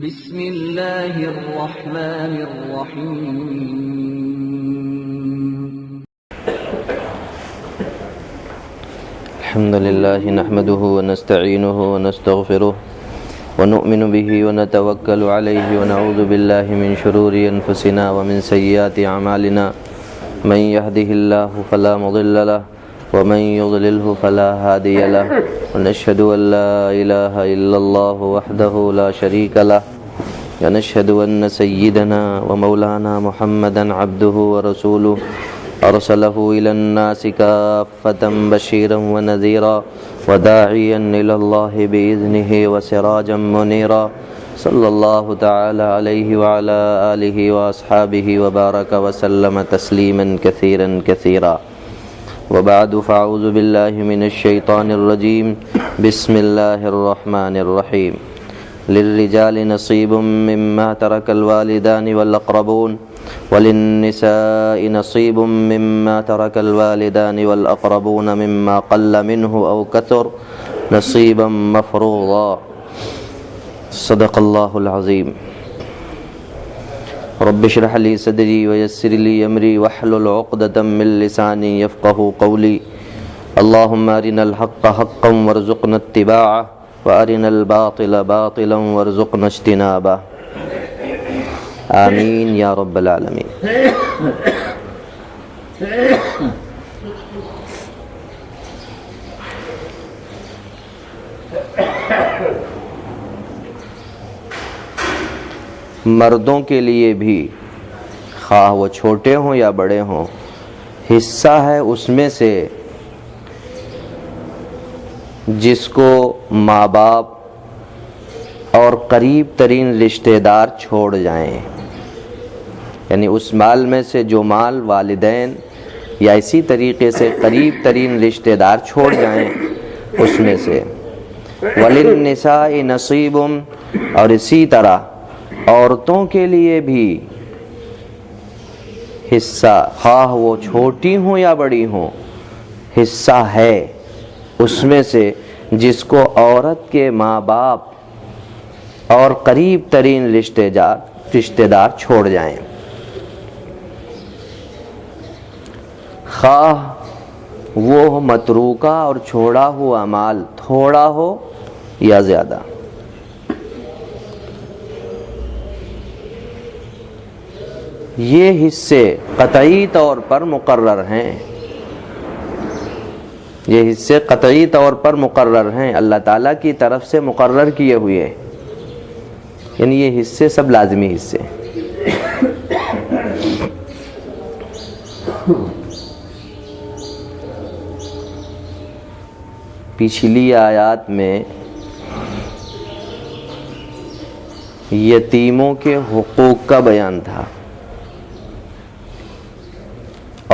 بسم اللہ الرحمن الرحیم الحمد لله نحمده ونستعينه ونستغفره ونؤمن به ونتوكل عليه ونعوذ بالله من شرور أنفسنا ومن سيئات أعمالنا من يهده الله فلا مضل له ومن يضلله فلا هادي له ونشهد أن لا إله إلا الله وحده لا شريك له ونشهد أن سيدنا ومولانا محمدا عبده ورسوله أرسله إلى الناس كافة بشيرا ونذيرا وداعيا إلى الله بإذنه وسراجا منيرا صلى الله تعالى عليه وعلى آله وأصحابه وبارك وسلم تسليما كثيرا كثيرا وبعد فأعوذ بالله من الشيطان الرجيم بسم الله الرحمن الرحيم للرجال نصيب مما ترك الوالدان والأقربون وللنساء نصيب مما ترك الوالدان والأقربون مما قل منه أو كثر نصيبا مفروضا صدق الله العظيم رب اشرح لي صدري ويسر لي أمري واحلل عقدة من لساني يفقهوا قولي اللهم أرنا الحق حقا وارزقنا اتباعه وأرنا الباطل باطلا وارزقنا اجتنابه آمین یا رب العالمین۔ مردوں کے لیے بھی خواہ وہ چھوٹے ہوں یا بڑے ہوں حصہ ہے اس میں سے جس کو ماں باپ اور قریب ترین رشتہ دار چھوڑ جائیں، یعنی اس مال میں سے جو مال والدین یا اسی طریقے سے قریب ترین رشتہ دار چھوڑ جائیں اس میں سے۔ وَلِلنِّسَاءِ نَصِيبٌ، اور اسی طرح عورتوں کے لیے بھی حصہ، خواہ وہ چھوٹی ہوں یا بڑی ہوں، حصہ ہے اس میں سے جس کو عورت کے ماں باپ اور قریب ترین رشتہ دار چھوڑ جائیں، خواہ وہ متروکہ اور چھوڑا ہوا مال تھوڑا ہو یا زیادہ۔ یہ حصے قطعی طور پر مقرر ہیں، یہ حصے قطعی طور پر مقرر ہیں، اللہ تعالیٰ کی طرف سے مقرر کیے ہوئے، یعنی یہ حصے سب لازمی حصے۔ پچھلی آیات میں یتیموں کے حقوق کا بیان تھا،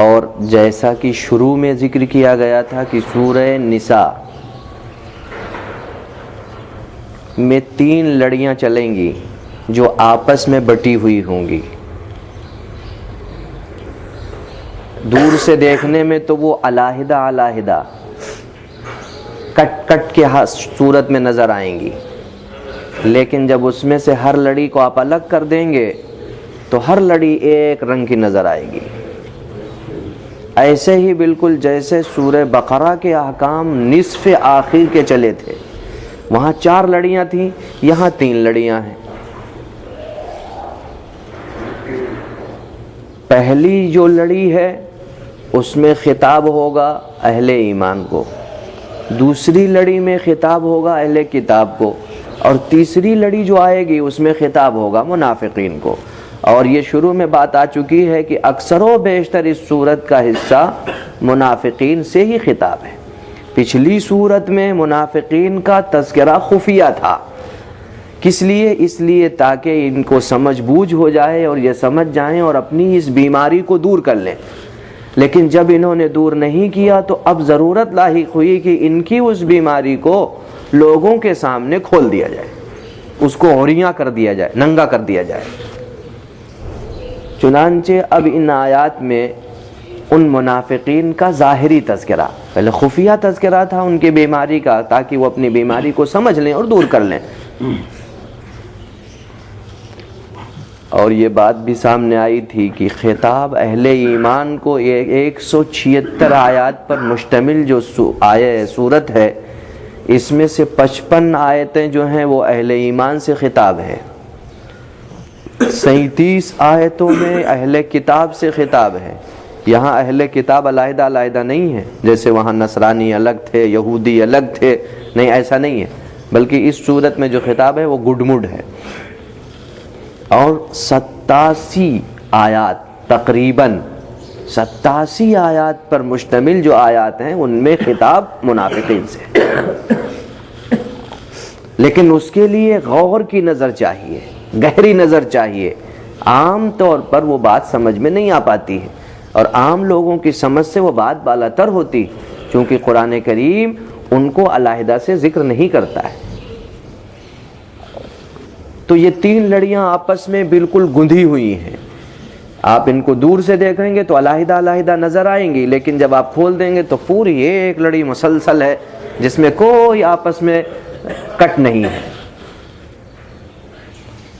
اور جیسا کہ شروع میں ذکر کیا گیا تھا کہ سورہ نساء میں 3 لڑیاں چلیں گی جو آپس میں بٹی ہوئی ہوں گی۔ دور سے دیکھنے میں تو وہ علیحدہ علیحدہ کٹ کٹ کے صورت میں نظر آئیں گی، لیکن جب اس میں سے ہر لڑی کو آپ الگ کر دیں گے تو ہر لڑی ایک رنگ کی نظر آئے گی۔ ایسے ہی بالکل جیسے سورہ بقرہ کے احکام نصف آخر کے چلے تھے، وہاں 4 لڑیاں تھیں، یہاں 3 لڑیاں ہیں۔ پہلی جو لڑی ہے اس میں خطاب ہوگا اہل ایمان کو، دوسری لڑی میں خطاب ہوگا اہل کتاب کو، اور تیسری لڑی جو آئے گی اس میں خطاب ہوگا منافقین کو۔ اور یہ شروع میں بات آ چکی ہے کہ اکثر و بیشتر اس صورت کا حصہ منافقین سے ہی خطاب ہے۔ پچھلی صورت میں منافقین کا تذکرہ خفیہ تھا، کس لیے؟ اس لیے تاکہ ان کو سمجھ بوجھ ہو جائے اور یہ سمجھ جائیں اور اپنی اس بیماری کو دور کر لیں، لیکن جب انہوں نے دور نہیں کیا تو اب ضرورت لاحق ہوئی کہ ان کی اس بیماری کو لوگوں کے سامنے کھول دیا جائے، اس کو عریاں کر دیا جائے، ننگا کر دیا جائے۔ چنانچہ اب ان آیات میں ان منافقین کا ظاہری تذکرہ، پہلے خفیہ تذکرہ تھا ان کی بیماری کا تاکہ وہ اپنی بیماری کو سمجھ لیں اور دور کر لیں، اور یہ بات بھی سامنے آئی تھی کہ خطاب اہل ایمان کو 176 آیات پر مشتمل جو سورت ہے، اس میں سے 55 آیتیں جو ہیں وہ اہل ایمان سے خطاب ہے، 37 آیتوں میں اہل کتاب سے خطاب ہے۔ یہاں اہل کتاب علیحدہ علیحدہ نہیں ہے، جیسے وہاں نصرانی الگ تھے، یہودی الگ تھے، نہیں، ایسا نہیں ہے، بلکہ اس صورت میں جو خطاب ہے وہ گڈمڈ ہے۔ اور 87 آیات، تقریباً 87 آیات پر مشتمل جو آیات ہیں ان میں خطاب منافقین سے، لیکن اس کے لیے غور کی نظر چاہیے، گہری نظر چاہیے۔ عام طور پر وہ بات سمجھ میں نہیں آ پاتی ہے، اور عام لوگوں کی سمجھ سے وہ بات بالاتر ہوتی، چونکہ قرآن کریم ان کو علیحدہ سے ذکر نہیں کرتا ہے۔ تو یہ 3 لڑیاں آپس میں بالکل گندھی ہوئی ہیں، آپ ان کو دور سے دیکھیں گے تو علیحدہ علیحدہ نظر آئیں گی، لیکن جب آپ کھول دیں گے تو پوری ایک لڑی مسلسل ہے جس میں کوئی آپس میں کٹ نہیں ہے۔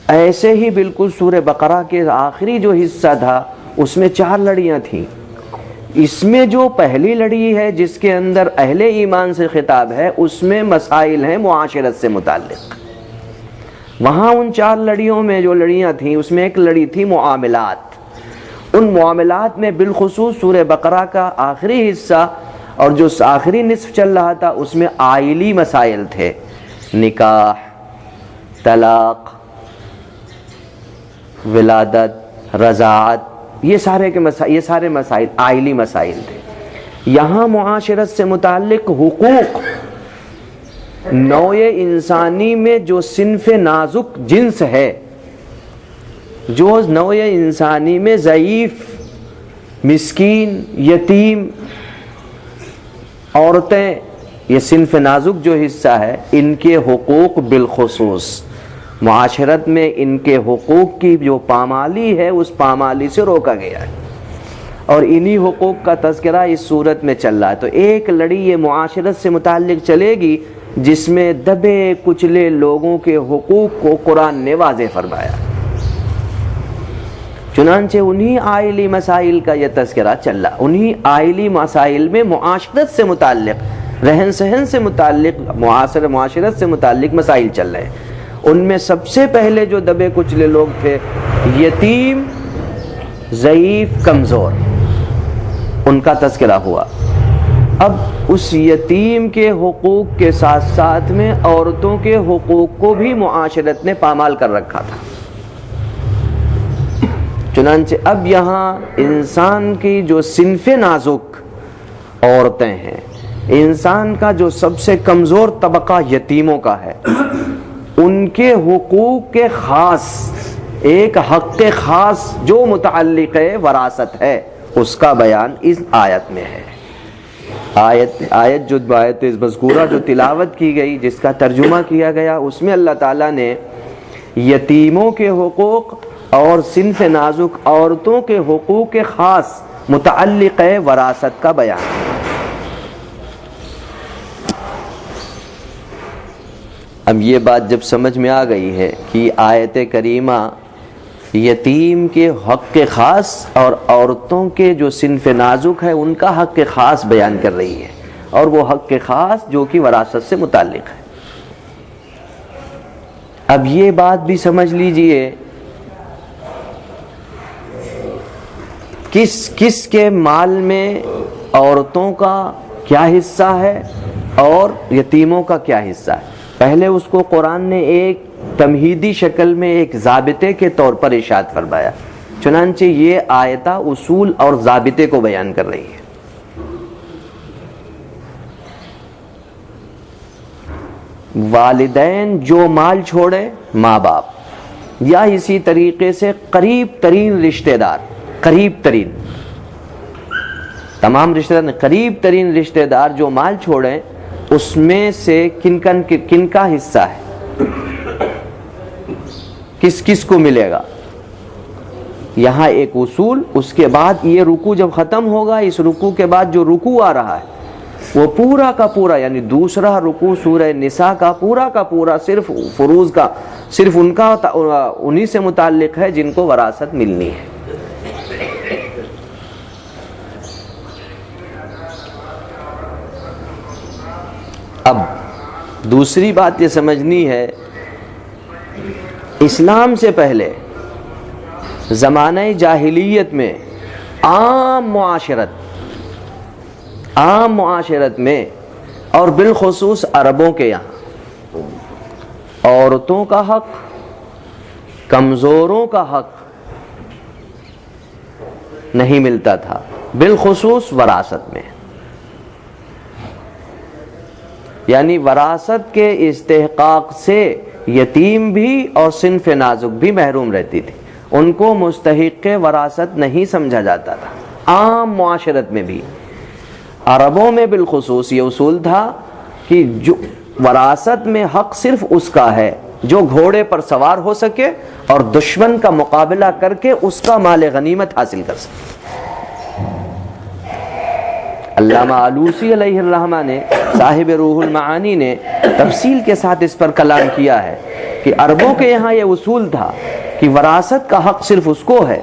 ایسے ہی بالکل سورہ بقرہ کے آخری جو حصہ تھا اس میں 4 لڑیاں تھیں، اس میں جو پہلی لڑی ہے جس کے اندر اہل ایمان سے خطاب ہے، اس میں مسائل ہیں معاشرت سے متعلق۔ وہاں ان 4 لڑیوں میں جو لڑیاں تھیں اس میں ایک لڑی تھی معاملات۔ ان معاملات میں بالخصوص سورہ بقرہ کا آخری حصہ اور جو آخری نصف چل رہا تھا اس میں آئلی مسائل تھے، نکاح، طلاق، ولادت، رضاعت، یہ سارے مسائل آئلی مسائل تھے۔ یہاں معاشرت سے متعلق حقوق، نوع انسانی میں جو صنف نازک جنس ہے، جو نوع انسانی میں ضعیف، مسکین، یتیم، عورتیں، یہ صنف نازک جو حصہ ہے، ان کے حقوق بالخصوص معاشرت میں ان کے حقوق کی جو پامالی ہے اس پامالی سے روکا گیا ہے، اور انہی حقوق کا تذکرہ اس صورت میں چل رہا ہے۔ تو ایک لڑی یہ معاشرت سے متعلق چلے گی جس میں دبے کچلے لوگوں کے حقوق کو قرآن نے واضح فرمایا، چنانچہ انہی آئلی مسائل کا یہ تذکرہ چل رہا، انہی آئلی مسائل میں معاشرت سے متعلق، رہن سہن سے متعلق، معاشرت سے متعلق مسائل چل رہے ہیں۔ ان میں سب سے پہلے جو دبے کچلے لوگ تھے، یتیم، ضعیف، کمزور، ان کا تذکرہ ہوا۔ اب اس یتیم کے حقوق کے ساتھ ساتھ میں عورتوں کے حقوق کو بھی معاشرت نے پامال کر رکھا تھا۔ چنانچہ اب یہاں انسان کی جو صنف نازک عورتیں ہیں، انسان کا جو سب سے کمزور طبقہ یتیموں کا ہے، ان کے حقوق کے خاص ایک حق خاص جو متعلق وراثت ہے، اس کا بیان اس آیت میں ہے۔ آیت جو آیت مذکورہ جو تلاوت کی گئی، جس کا ترجمہ کیا گیا، اس میں اللہ تعالیٰ نے یتیموں کے حقوق اور صنف نازک عورتوں کے حقوق کے خاص متعلق وراثت کا بیان ہے۔ اب یہ بات جب سمجھ میں آ گئی ہے کہ آیت کریمہ یتیم کے حق خاص اور عورتوں کے جو صنف نازک ہے ان کا حق خاص بیان کر رہی ہے، اور وہ حق خاص جو کہ وراثت سے متعلق ہے۔ اب یہ بات بھی سمجھ لیجئے کس کے مال میں عورتوں کا کیا حصہ ہے اور یتیموں کا کیا حصہ ہے۔ پہلے اس کو قرآن نے ایک تمہیدی شکل میں ایک ضابطے کے طور پر ارشاد فرمایا، چنانچہ یہ آیتہ اصول اور ضابطے کو بیان کر رہی ہے۔ والدین جو مال چھوڑے، ماں باپ، یا اسی طریقے سے قریب ترین رشتہ دار، قریب ترین تمام رشتہ دار، قریب ترین رشتہ دار جو مال چھوڑیں، اس میں سے کن کا حصہ ہے، کس کو ملے گا۔ یہاں ایک اصول، اس کے بعد یہ رکوع جب ختم ہوگا، اس رکوع کے بعد جو رکوع آ رہا ہے وہ پورا کا پورا، یعنی دوسرا رکوع سورہ نساء کا پورا صرف فروض کا صرف انہی سے متعلق ہے جن کو وراثت ملنی ہے۔ اب دوسری بات یہ سمجھنی ہے، اسلام سے پہلے زمانہ جاہلیت میں عام معاشرت میں اور بالخصوص عربوں کے یہاں عورتوں کا حق، کمزوروں کا حق نہیں ملتا تھا، بالخصوص وراثت میں، یعنی وراثت کے استحقاق سے یتیم بھی اور صنف نازک بھی محروم رہتی تھی، ان کو مستحق وراثت نہیں سمجھا جاتا تھا۔ عام معاشرت میں بھی، عربوں میں بالخصوص یہ اصول تھا کہ جو وراثت میں حق صرف اس کا ہے جو گھوڑے پر سوار ہو سکے اور دشمن کا مقابلہ کر کے اس کا مال غنیمت حاصل کر سکے۔ علامہ آلوسی علیہ الرحمہ نے، صاحب روح المعانی نے تفصیل کے ساتھ اس پر کلام کیا ہے کہ عربوں کے یہاں یہ اصول تھا کہ وراثت کا حق صرف اس کو ہے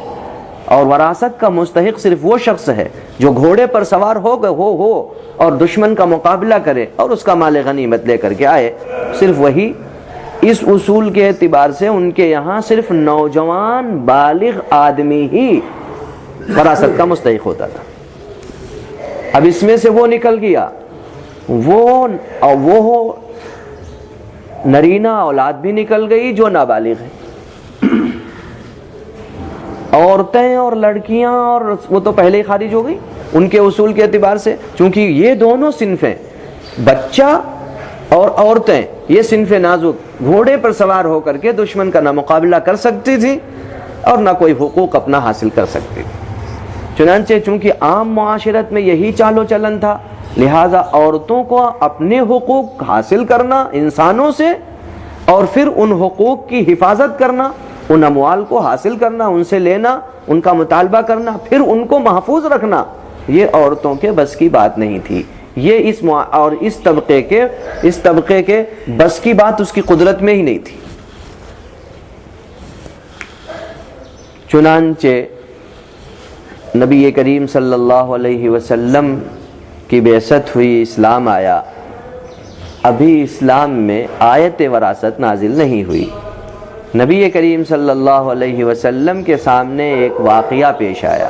اور وراثت کا مستحق صرف وہ شخص ہے جو گھوڑے پر سوار ہو اور دشمن کا مقابلہ کرے اور اس کا مال غنیمت لے کر کے آئے، صرف وہی۔ اس اصول کے اعتبار سے ان کے یہاں صرف نوجوان بالغ آدمی ہی وراثت کا مستحق ہوتا تھا۔ اب اس میں سے وہ نکل گیا، وہ نرینہ اولاد بھی نکل گئی جو نابالغ ہے، عورتیں اور لڑکیاں اور وہ تو پہلے ہی خارج ہو گئی ان کے اصول کے اعتبار سے، چونکہ یہ دونوں صنفیں، بچہ اور عورتیں، یہ صنف نازک گھوڑے پر سوار ہو کر کے دشمن کا نہ مقابلہ کر سکتی تھی اور نہ کوئی حقوق اپنا حاصل کر سکتی تھی۔ چنانچہ چونکہ عام معاشرت میں یہی چال و چلن تھا، لہٰذا عورتوں کو اپنے حقوق حاصل کرنا انسانوں سے اور پھر ان حقوق کی حفاظت کرنا، ان اموال کو حاصل کرنا، ان سے لینا، ان کا مطالبہ کرنا، پھر ان کو محفوظ رکھنا، یہ عورتوں کے بس کی بات نہیں تھی۔ یہ اس طبقے کے بس کی بات اس کی قدرت میں ہی نہیں تھی۔ چنانچہ نبی کریم صلی اللہ علیہ وسلم کی بعثت ہوئی، اسلام آیا، ابھی اسلام میں آیت وراثت نازل نہیں ہوئی۔ نبی کریم صلی اللہ علیہ وسلم کے سامنے ایک واقعہ پیش آیا۔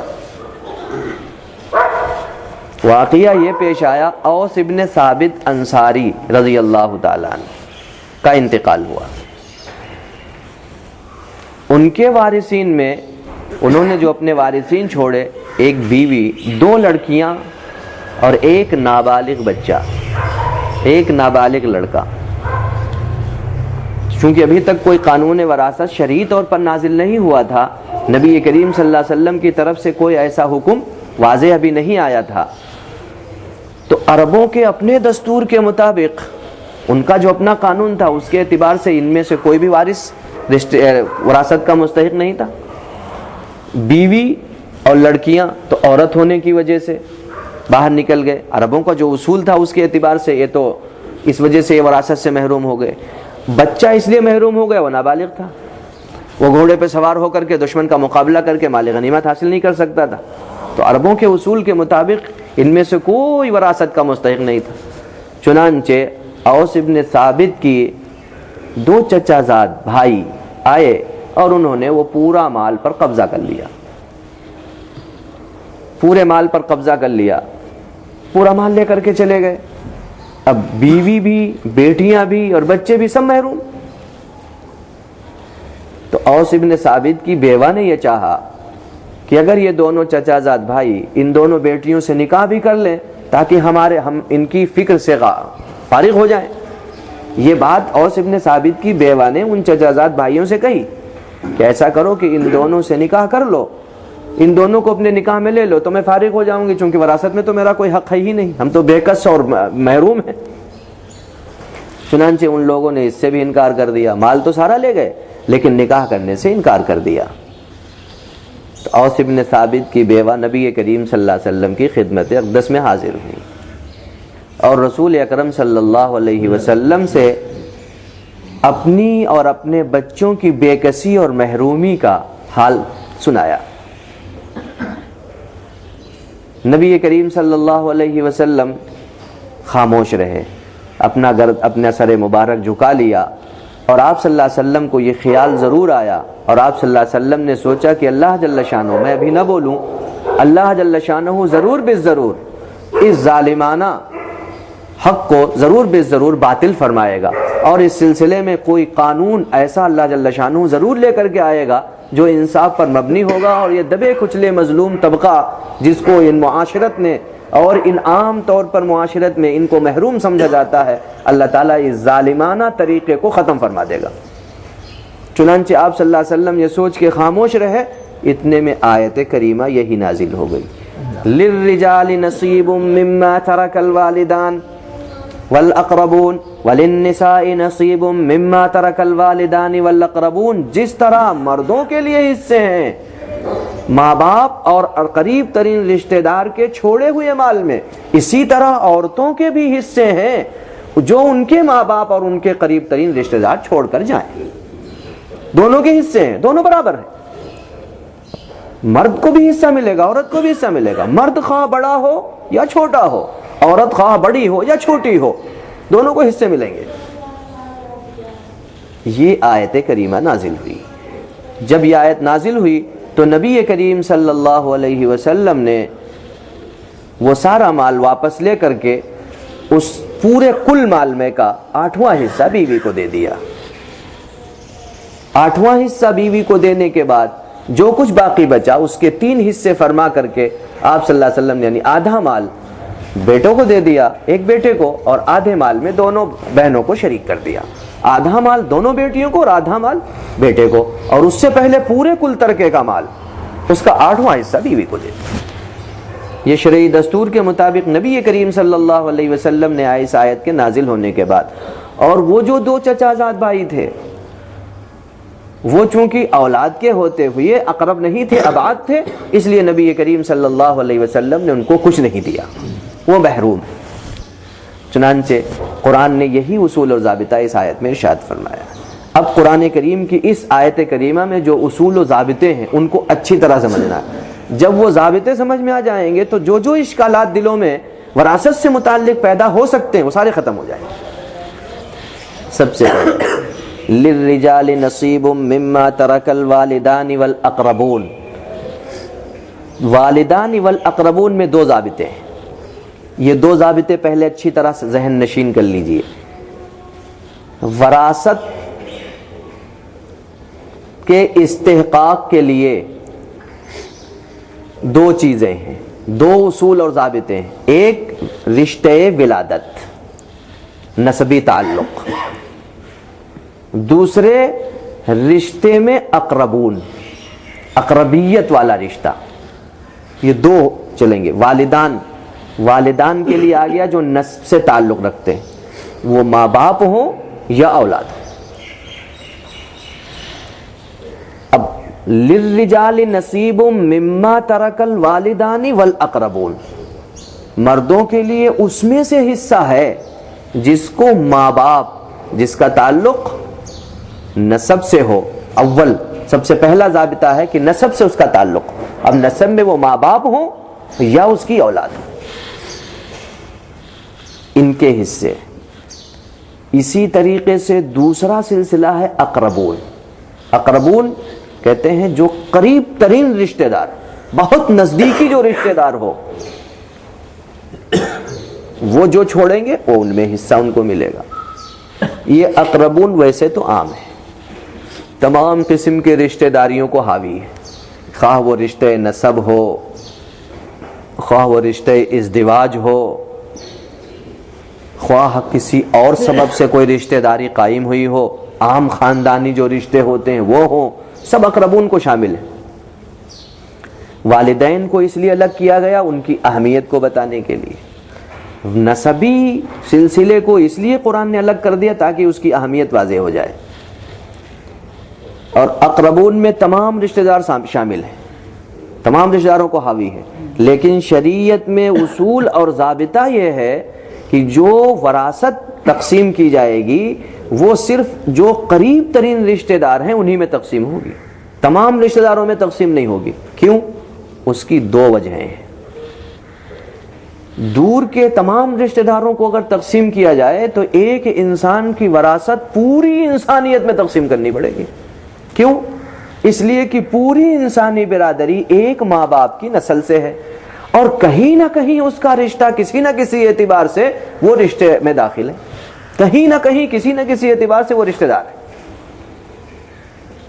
واقعہ یہ پیش آیا، اوس ابن ثابت انصاری رضی اللہ تعالیٰ عنہ کا انتقال ہوا۔ ان کے وارثین میں، انہوں نے جو اپنے وارثین چھوڑے، ایک بیوی، 2 لڑکیاں اور ایک نابالغ بچہ، ایک نابالغ لڑکا۔ چونکہ ابھی تک کوئی قانون وراثت شرعی طور پر نازل نہیں ہوا تھا، نبی کریم صلی اللہ علیہ وسلم کی طرف سے کوئی ایسا حکم واضح ابھی نہیں آیا تھا، تو عربوں کے اپنے دستور کے مطابق، ان کا جو اپنا قانون تھا اس کے اعتبار سے ان میں سے کوئی بھی وارث وراثت کا مستحق نہیں تھا۔ بیوی اور لڑکیاں تو عورت ہونے کی وجہ سے باہر نکل گئے، عربوں کا جو اصول تھا اس کے اعتبار سے یہ تو اس وجہ سے یہ وراثت سے محروم ہو گئے۔ بچہ اس لیے محروم ہو گیا، وہ نابالغ تھا، وہ گھوڑے پہ سوار ہو کر کے دشمن کا مقابلہ کر کے مال غنیمت حاصل نہیں کر سکتا تھا، تو عربوں کے اصول کے مطابق ان میں سے کوئی وراثت کا مستحق نہیں تھا۔ چنانچہ اوس ابن ثابت کی 2 چچا زاد بھائی آئے اور انہوں نے وہ پورا مال پر قبضہ کر لیا، پورے مال پر قبضہ کر لیا، پورا مال لے کر کے چلے گئے۔ اب بیوی بھی، بیٹیاں بھی اور بچے بھی سب محروم۔ تو اوس ابن ثابت کی بیوہ نے یہ چاہا کہ اگر یہ دونوں چچا زاد بھائی ان دونوں بیٹیوں سے نکاح بھی کر لیں تاکہ ہم ان کی فکر سے فارغ ہو جائیں۔ یہ بات اوس ابن ثابت کی بیوہ نے ان چچا زاد بھائیوں سے کہی کہ ایسا کرو کہ ان دونوں سے نکاح کر لو، ان دونوں کو اپنے نکاح میں لے لو تو میں فارغ ہو جاؤں گی، چونکہ وراثت میں تو میرا کوئی حق ہے ہی نہیں، ہم تو بے کس اور محروم ہیں۔ چنانچہ ان لوگوں نے اس سے بھی انکار کر دیا، مال تو سارا لے گئے لیکن نکاح کرنے سے انکار کر دیا۔ تو اوس ابن ثابت کی بیوہ نبی کریم صلی اللہ علیہ وسلم کی خدمت اقدس میں حاضر ہوئی اور رسول اکرم صلی اللہ علیہ وسلم سے اپنی اور اپنے بچوں کی بے کسی اور محرومی کا حال سنایا۔ نبی کریم صلی اللہ علیہ وسلم خاموش رہے، اپنا سر مبارک جھکا لیا، اور آپ صلی اللہ علیہ وسلم کو یہ خیال ضرور آیا، اور آپ صلی اللہ علیہ وسلم نے سوچا کہ اللہ جل شانہ، میں ابھی نہ بولوں، اللہ جل شانہ ضرور بالضرور اس ظالمانہ حق کو ضرور بالضرور باطل فرمائے گا، اور اس سلسلے میں کوئی قانون ایسا اللہ جل شانہ ضرور لے کر کے آئے گا جو انصاف پر مبنی ہوگا، اور یہ دبے کچلے مظلوم طبقہ جس کو ان معاشرت نے اور ان عام طور پر معاشرت میں ان کو محروم سمجھا جاتا ہے، اللہ تعالیٰ اس ظالمانہ طریقے کو ختم فرما دے گا۔ چنانچہ آپ صلی اللہ علیہ وسلم یہ سوچ کے خاموش رہے، اتنے میں آیت کریمہ یہی نازل ہو گئی، للرجال نصیب مما ترک الوالدان والاقربون وللنساء نصیب مما ترک الوالدان والاقربون۔ جس طرح مردوں کے لیے حصے ہیں ماں باپ اور قریب ترین رشتہ دار کے چھوڑے ہوئے مال میں، اسی طرح عورتوں کے بھی حصے ہیں جو ان کے ماں باپ اور ان کے قریب ترین رشتہ دار چھوڑ کر جائیں۔ دونوں کے حصے ہیں، دونوں برابر ہیں، مرد کو بھی حصہ ملے گا، عورت کو بھی حصہ ملے گا، مرد خواہ بڑا ہو یا چھوٹا ہو، عورت خواہ بڑی ہو یا چھوٹی ہو، دونوں کو حصے ملیں گے۔ یہ آیت کریمہ نازل ہوئی۔ جب یہ آیت نازل ہوئی تو نبی کریم صلی اللہ علیہ وسلم نے وہ سارا مال واپس لے کر کے اس پورے کل مال میں کا 8واں حصہ بیوی کو دے دیا۔ 8واں حصہ بیوی کو دینے کے بعد جو کچھ باقی بچا اس کے 3 حصے فرما کر کے آپ صلی اللہ علیہ وسلم نے یعنی آدھا مال بیٹوں کو دے دیا، ایک بیٹے کو، اور آدھے مال میں دونوں بہنوں کو شریک کر دیا۔ آدھا مال دونوں بیٹیوں کو اور آدھا مال بیٹے کو، اور اس سے پہلے پورے کل ترکے کا مال اس کا 8واں حصہ بیوی کو دے دیا۔ یہ شرعی دستور کے مطابق نبی کریم صلی اللہ علیہ وسلم نے اس آیت کے نازل ہونے کے بعد، اور وہ جو 2 چچا زاد بھائی تھے وہ چونکہ اولاد کے ہوتے ہوئے اقرب نہیں تھے، ابعد تھے، اس لیے نبی کریم صلی اللہ علیہ وسلم نے ان کو کچھ نہیں دیا، وہ محروم۔ چنانچہ قرآن نے یہی اصول اور ضابطہ اس آیت میں ارشاد فرمایا۔ اب قرآن کریم کی اس آیت کریمہ میں جو اصول و ضابطے ہیں ان کو اچھی طرح سمجھنا ہے۔ جب وہ ضابطے سمجھ میں آ جائیں گے تو جو اشکالات دلوں میں وراثت سے متعلق پیدا ہو سکتے ہیں وہ سارے ختم ہو جائیں گے۔ سب سے پہلے للرجال نصیب مما ترک الوالدان والاقربون، والدان والاقربون میں 2 ضابطے ہیں۔ یہ 2 ضابطے پہلے اچھی طرح سے ذہن نشین کر لیجئے۔ وراثت کے استحقاق کے لیے 2 چیزیں ہیں، 2 اصول اور ضابطے ہیں۔ ایک رشتہ ولادت، نسبی تعلق، دوسرے رشتے میں اقربون، اقربیت والا رشتہ۔ یہ 2 چلیں گے۔ والدان کے لیے آ گیا جو نسب سے تعلق رکھتے ہیں، وہ ماں باپ ہوں یا اولاد ہوں۔ اب للرجال نصیب مما ترک الوالدان والاقربون، مردوں کے لیے اس میں سے حصہ ہے جس کو ماں باپ، جس کا تعلق نسب سے ہو۔ اول سب سے پہلا ضابطہ ہے کہ نسب سے اس کا تعلق، اب نسب میں وہ ماں باپ ہوں یا اس کی اولاد ہو، ان کے حصے۔ اسی طریقے سے دوسرا سلسلہ ہے اقربون۔ اقربون کہتے ہیں جو قریب ترین رشتہ دار، بہت نزدیکی جو رشتہ دار ہو، وہ جو چھوڑیں گے وہ ان میں حصہ ان کو ملے گا۔ یہ اقربون ویسے تو عام ہے، تمام قسم کے رشتہ داریوں کو حاوی ہے، خواہ وہ رشتہ نسب ہو، خواہ وہ رشتہ ازدواج ہو، خواہ کسی اور سبب سے کوئی رشتہ داری قائم ہوئی ہو، عام خاندانی جو رشتے ہوتے ہیں وہ ہوں، سب اقربون کو شامل ہیں۔ والدین کو اس لیے الگ کیا گیا ان کی اہمیت کو بتانے کے لیے، نسبی سلسلے کو اس لیے قرآن نے الگ کر دیا تاکہ اس کی اہمیت واضح ہو جائے۔ اور اقربون میں تمام رشتہ دار شامل ہیں، تمام رشتہ داروں کو حاوی ہے، لیکن شریعت میں اصول اور ضابطہ یہ ہے کہ جو وراثت تقسیم کی جائے گی وہ صرف جو قریب ترین رشتہ دار ہیں انہی میں تقسیم ہوگی، تمام رشتہ داروں میں تقسیم نہیں ہوگی۔ کیوں؟ اس کی دو وجہیں ہیں۔ دور کے تمام رشتہ داروں کو اگر تقسیم کیا جائے تو ایک انسان کی وراثت پوری انسانیت میں تقسیم کرنی پڑے گی۔ کیوں؟ اس لیے کہ پوری انسانی برادری ایک ماں باپ کی نسل سے ہے، اور کہیں نہ کہیں اس کا رشتہ کسی نہ کسی اعتبار سے وہ رشتے میں داخل ہے، کہیں نہ کہیں کسی نہ کسی اعتبار سے وہ رشتہ دار ہے۔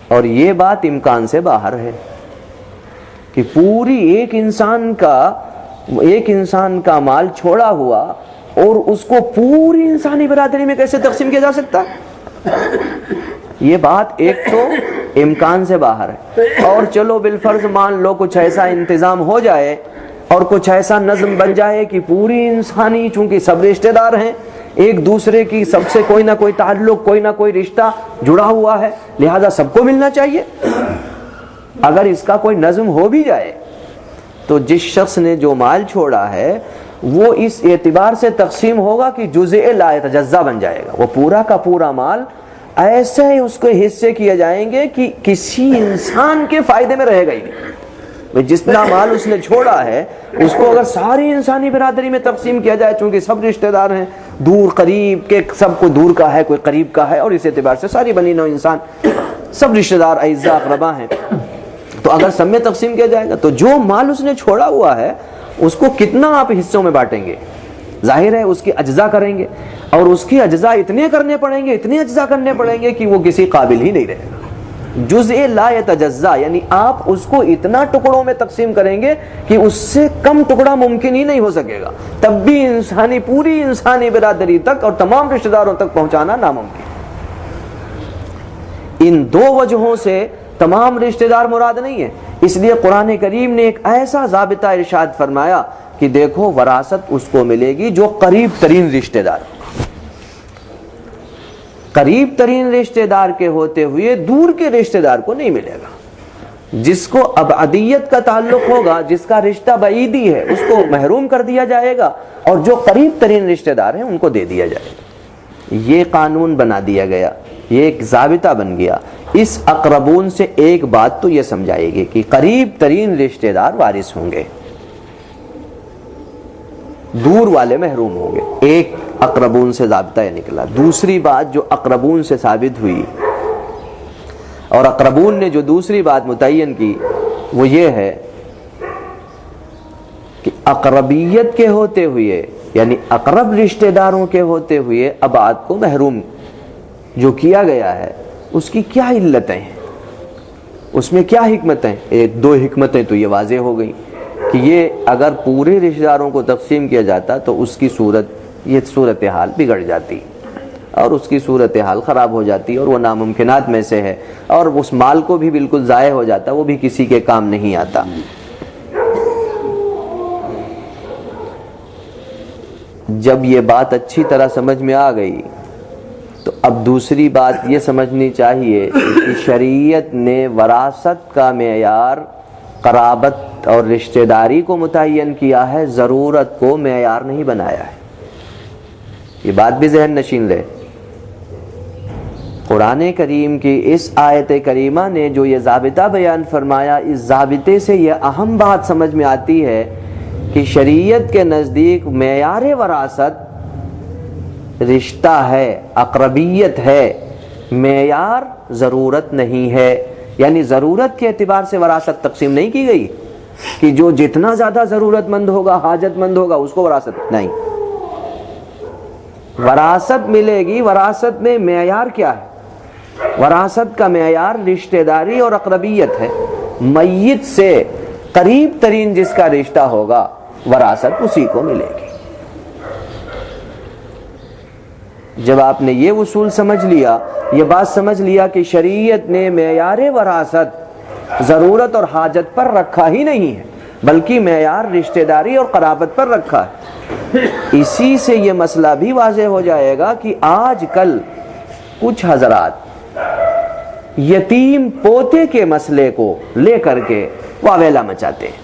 اور یہ بات امکان سے باہر ہے کہ پوری ایک انسان کا مال چھوڑا ہوا اور اس کو پوری انسانی برادری میں کیسے تقسیم کیا جا سکتا ہے؟ یہ بات ایک تو امکان سے باہر ہے، اور چلو بالفرض مان لو کچھ ایسا انتظام ہو جائے اور کچھ ایسا نظم بن جائے کہ پوری انسانی، چونکہ سب رشتہ دار ہیں، ایک دوسرے کی سب سے کوئی نہ کوئی تعلق، کوئی نہ کوئی رشتہ جڑا ہوا ہے، لہذا سب کو ملنا چاہیے۔ اگر اس کا کوئی نظم ہو بھی جائے تو جس شخص نے جو مال چھوڑا ہے وہ اس اعتبار سے تقسیم ہوگا کہ جزء لا یتجزا بن جائے گا، وہ پورا کا پورا مال ایسے ہی اس کو حصے کیے جائیں گے کہ کسی انسان کے فائدے میں رہے گا ہی نہیں۔ جتنا مال اس نے چھوڑا ہے اس کو اگر ساری انسانی برادری میں تقسیم کیا جائے، چونکہ سب رشتہ دار ہیں، دور قریب کے، سب کو دور کا ہے، کوئی قریب کا ہے، اور اس اعتبار سے ساری بنی نوع انسان سب رشتہ دار اعزاء اقربا ہیں، تو اگر سب میں تقسیم کیا جائے گا تو جو مال اس نے چھوڑا ہوا ہے اس کو کتنا آپ حصوں میں بانٹیں گے؟ ظاہر ہے اس کی اجزا کریں گے، اور اس کی اجزا اتنے کرنے پڑیں گے، اتنے اجزا کرنے پڑیں گے کہ وہ کسی قابل ہی نہیں رہے گا۔ جزء لا یتجزا، یعنی آپ اس کو اتنا ٹکڑوں میں تقسیم کریں گے کہ اس سے کم ٹکڑا ممکن ہی نہیں ہو سکے گا، تب بھی پوری انسانی برادری تک اور تمام رشتہ داروں تک پہنچانا ناممکن۔ ان دو وجہوں سے تمام رشتہ دار مراد نہیں ہے، اس لیے قرآن کریم نے ایک ایسا ضابطہ ارشاد فرمایا کہ دیکھو وراثت اس کو ملے گی جو قریب ترین رشتہ دار، قریب ترین رشتہ دار کے ہوتے ہوئے دور کے رشتہ دار کو نہیں ملے گا۔ جس کو ابعدیت کا تعلق ہوگا، جس کا رشتہ بعیدی ہے، اس کو محروم کر دیا جائے گا، اور جو قریب ترین رشتہ دار ہیں ان کو دے دیا جائے گا۔ یہ قانون بنا دیا گیا، یہ ایک ضابطہ بن گیا۔ اس اقربون سے ایک بات تو یہ سمجھائے گی کہ قریب ترین رشتہ دار وارث ہوں گے، دور والے محروم ہوں گے۔ ایک اقربون سے ضابطہ یہ نکلا۔ دوسری بات جو اقربون سے ثابت ہوئی، اور اقربون نے جو دوسری بات متعین کی، وہ یہ ہے کہ اقربیت کے ہوتے ہوئے، یعنی اقرب رشتہ داروں کے ہوتے ہوئے ابعاد کو محروم جو کیا گیا ہے، اس کی کیا علتیں ہیں، اس میں کیا حکمتیں؟ ایک دو حکمتیں تو یہ واضح ہو گئی کہ یہ اگر پورے رشتہ داروں کو تقسیم کیا جاتا تو اس کی یہ صورتحال بگڑ جاتی، اور اس کی صورتحال خراب ہو جاتی، اور وہ ناممکنات میں سے ہے، اور اس مال کو بھی بالکل ضائع ہو جاتا، وہ بھی کسی کے کام نہیں آتا۔ جب یہ بات اچھی طرح سمجھ میں آ گئی تو اب دوسری بات یہ سمجھنی چاہیے کہ شریعت نے وراثت کا معیار قرابت اور رشتہ داری کو متعین کیا ہے، ضرورت کو معیار نہیں بنایا ہے۔ یہ بات بھی ذہن نشین رہے۔ قرآن کریم کی اس آیت کریمہ نے جو یہ ضابطہ بیان فرمایا، اس ضابطے سے یہ اہم بات سمجھ میں آتی ہے کہ شریعت کے نزدیک معیار وراثت رشتہ ہے، اقربیت ہے، معیار ضرورت نہیں ہے۔ یعنی ضرورت کے اعتبار سے وراثت تقسیم نہیں کی گئی کہ جو جتنا زیادہ ضرورت مند ہوگا، حاجت مند ہوگا، اس کو وراثت نہیں۔ وراثت ملے گی، وراثت میں معیار کیا ہے؟ وراثت کا معیار رشتہ داری اور اقربیت ہے۔ میت سے قریب ترین جس کا رشتہ ہوگا وراثت اسی کو ملے گی۔ جب آپ نے یہ اصول سمجھ لیا، یہ بات سمجھ لیا کہ شریعت نے معیار وراثت ضرورت اور حاجت پر رکھا ہی نہیں ہے، بلکہ معیار رشتہ داری اور قرابت پر رکھا ہے، اسی سے یہ مسئلہ بھی واضح ہو جائے گا کہ آج کل کچھ حضرات یتیم پوتے کے مسئلے کو لے کر کے واویلا مچاتے ہیں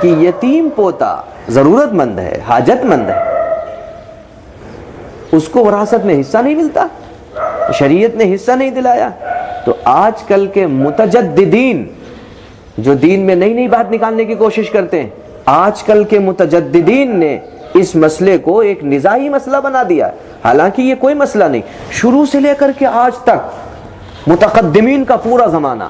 کہ یتیم پوتا ضرورت مند ہے، حاجت مند ہے، اس کو وراثت میں حصہ نہیں ملتا، شریعت نے حصہ نہیں دلایا. تو آج کل کے متجددین جو دین میں نئی نئی بات نکالنے کی کوشش کرتے ہیں، آج کل کے متجددین نے اس مسئلے کو ایک نزاعی مسئلہ بنا دیا. حالانکہ یہ کوئی مسئلہ نہیں، شروع سے لے کر کے آج تک متقدمین کا پورا زمانہ